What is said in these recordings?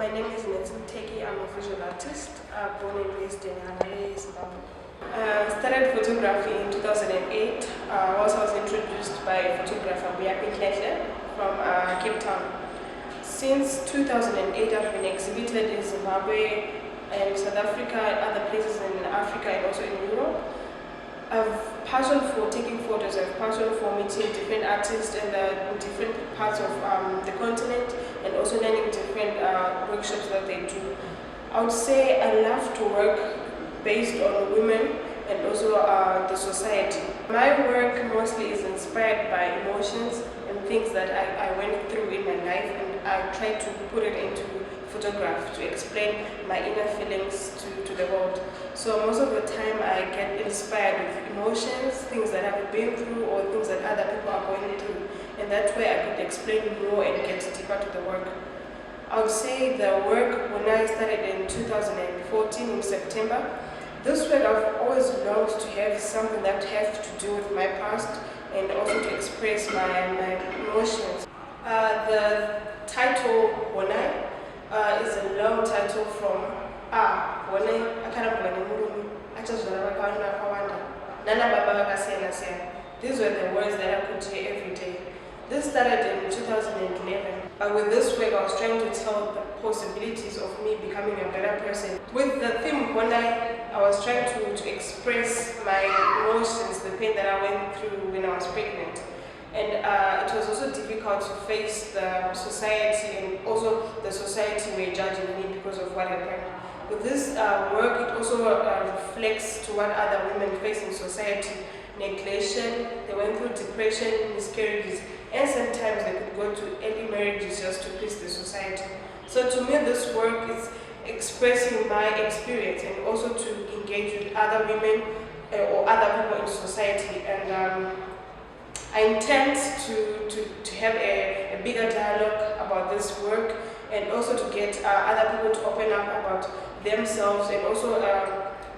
My name is Mteki. I'm a visual artist, born and raised in Honai, Zimbabwe. Started photography in 2008. Also was introduced by photographer Grafitti from Cape Town. Since 2008, I've been exhibited in Zimbabwe and South Africa, other places in Africa and also in Europe. I've passion for taking photos. I've passion for meeting different artists in the different parts of the continent, and also learning different workshops that they do. I would say I love to work based on women and also the society. My work mostly is inspired by emotions and things that I went through in my life, and I try to put it into photograph to explain my inner feelings to the world. So most of the time I get inspired with emotions, things that I've been through or things that other people are going through, and that way I could explain more and get deeper to the work. I would say the work when I started in 2014 in September. This work I've always longed to have something that has to do with my past and also to express my emotions. The title Honai is a long title from Honai These were the words that I could hear every day. This started in 2011. With this work, I was trying to tell the possibilities of me becoming a better person. With the theme Honai, I was trying to express my emotions, the pain that I went through when I was pregnant. And it was also difficult to face the society, and also the society were judging me because of what happened. With this work, it also reflects to what other women face in society. Neglection, they went through depression, miscarriages, and sometimes they could go to early marriages just to please the society. So to me, this work is expressing my experience and also to engage with other women or other people in society. And I intend to have a bigger dialogue about this work, and also to get other people to open up about themselves, and also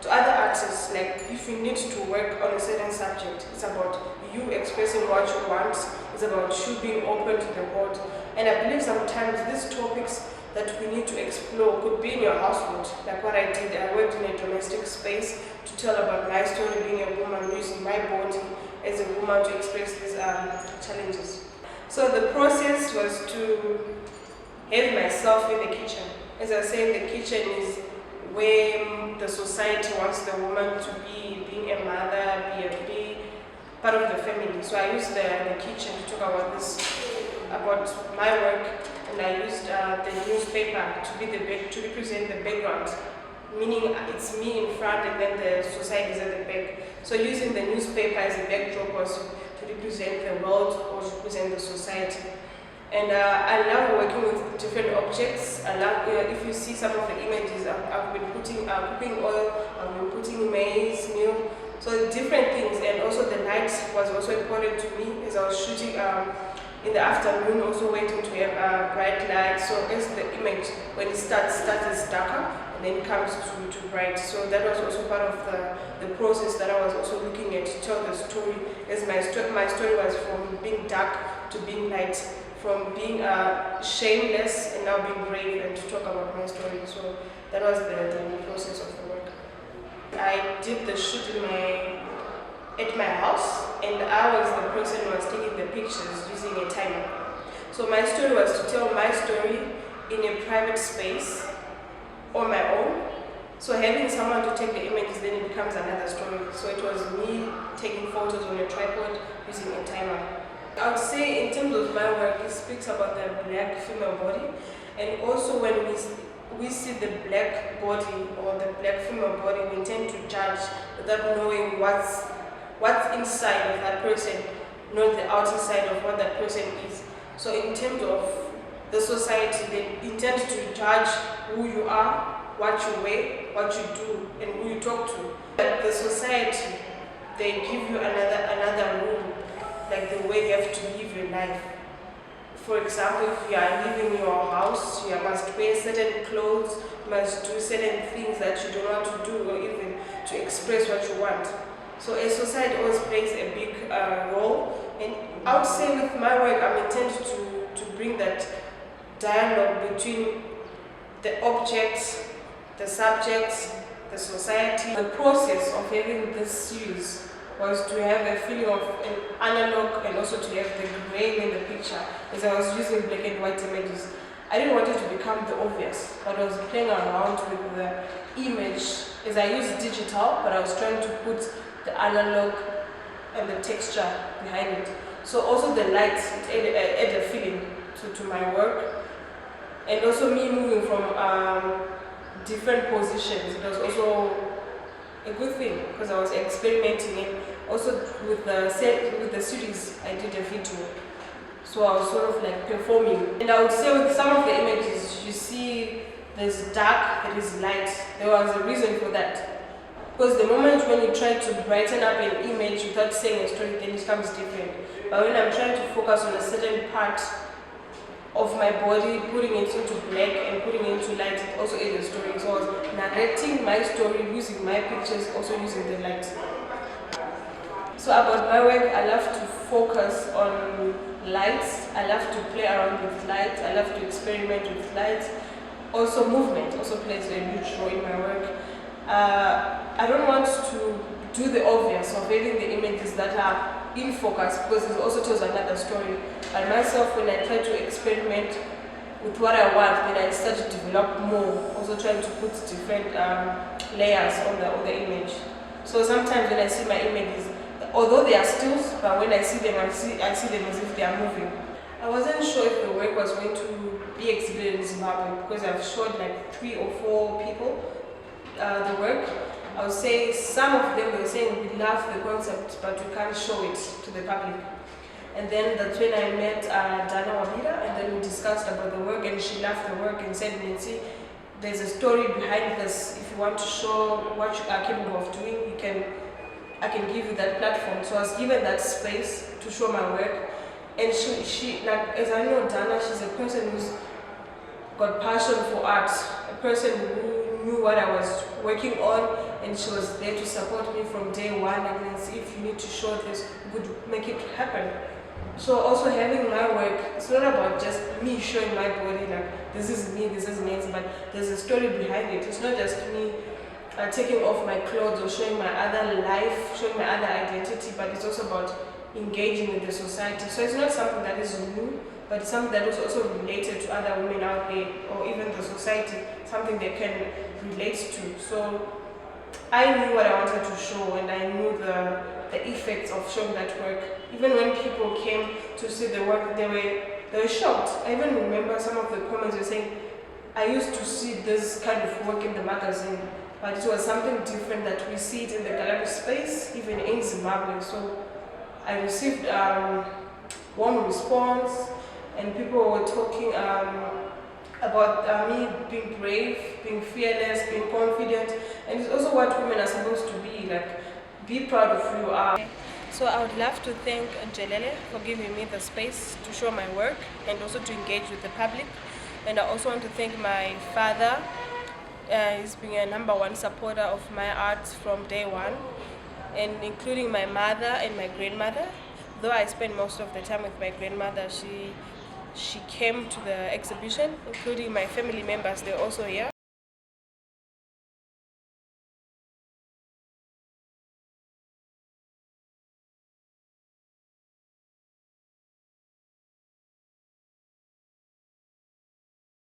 to other artists. Like, if you need to work on a certain subject, it's about you expressing what you want, it's about you being open to the world. And I believe sometimes these topics that we need to explore could be in your household, like what I did. I worked in a domestic space to tell about my story, being a woman, using my body as a woman to express these challenges. So the process was to have myself in the kitchen. As I say, the kitchen is where the society wants the woman to be, being a mother, be part of the family. So I used the kitchen to talk about this, about my work, and I used the newspaper to represent the background, meaning it's me in front and then the society is at the back. So using the newspaper as a backdrop was to represent the world or to represent the society. And I love working with different objects. I love, if you see some of the images, I've been putting cooking oil, I've been putting maize, meal, so different things. And also the night was also important to me, as I was shooting in the afternoon, also waiting to have bright light. So as the image, when it starts as darker, and then it comes to bright. So that was also part of the process that I was also looking at to tell the story, as my story was from being dark to being light, from being shameless and now being brave, and to talk about my story. So that was the process of the work. I did the shoot at my house, and I was the person who was taking the pictures using a timer. So my story was to tell my story in a private space on my own. So having someone to take the images, then it becomes another story. So it was me taking photos on a tripod using a timer. I would say in terms of my work, it speaks about the black female body, and also when we see the black body or the black female body, we tend to judge without knowing what's inside of that person, not the outer side of what that person is. So in terms of the society, they intend to judge who you are, what you wear, what you do, and who you talk to. But the society, they give you another rule, like the way you have to live your life. For example, if you are living in your house, you must wear certain clothes, you must do certain things that you don't want to do, or even to express what you want. So a society always plays a big role, and I would say with my work, I'm intended to bring that dialogue between the objects, the subjects, the society. The process of having this series was to have a feeling of an analog and also to have the grain in the picture, as I was using black and white images. I didn't want it to become the obvious, but I was playing around with the image as I used digital, but I was trying to put the analog and the texture behind it. So also the light, it added a feeling to my work. And also me moving from different positions, it was also a good thing because I was experimenting. And also with the series, I did a video. So I was sort of like performing. And I would say with some of the images, you see there's dark, there is light. There was a reason for that. Because the moment when you try to brighten up an image without saying a story, then it becomes different. But when I'm trying to focus on a certain part of my body, putting it into black and putting it into light, it also is a story. So I was narrating my story using my pictures, also using the light. So about my work, I love to focus on lights. I love to play around with light. I love to experiment with light. Also movement also plays a huge role in my work. I don't want to do the obvious of having the images that are in focus because it also tells another story. But myself, when I try to experiment with what I want, then I start to develop more, also trying to put different layers on the image. So sometimes when I see my images, although they are stills, but when I see them, I see them as if they are moving. I wasn't sure if the work was going to be exhibited in Zimbabwe because I've showed like 3 or 4 people the work. I would say some of them were saying we love the concept, but we can't show it to the public. And then that's when I met Dana Njele, and then we discussed about the work, and she loved the work and said, Nancy, there's a story behind this. If you want to show what you are capable of doing, I can give you that platform. So I was given that space to show my work. And she like, as I know Dana, she's a person who's got passion for art, a person who knew what I was working on, and she was there to support me from day one. And then see if you need to show this, we could make it happen. So also having my work, it's not about just me showing my body like this is me, this is Nancy, but there's a story behind it. It's not just me taking off my clothes or showing my other life, showing my other identity, but it's also about engaging with the society. So it's not something that is new, but it's something that is also related to other women out there, or even the society, something they can relate to. So I knew what I wanted to show, and I knew the effects of showing that work. Even when people came to see the work, they were shocked. I even remember some of the comments were saying, I used to see this kind of work in the magazine, but it was something different that we see it in the gallery space, even in Zimbabwe. So I received warm response, and people were talking about me being brave, being fearless, being confident, and it's also what women are supposed to be, like be proud of who you are. So I would love to thank Njele for giving me the space to show my work and also to engage with the public. And I also want to thank my father. He's been a #1 supporter of my art from day one, and including my mother and my grandmother. Though I spend most of the time with my grandmother, she came to the exhibition, including my family members, they're also here.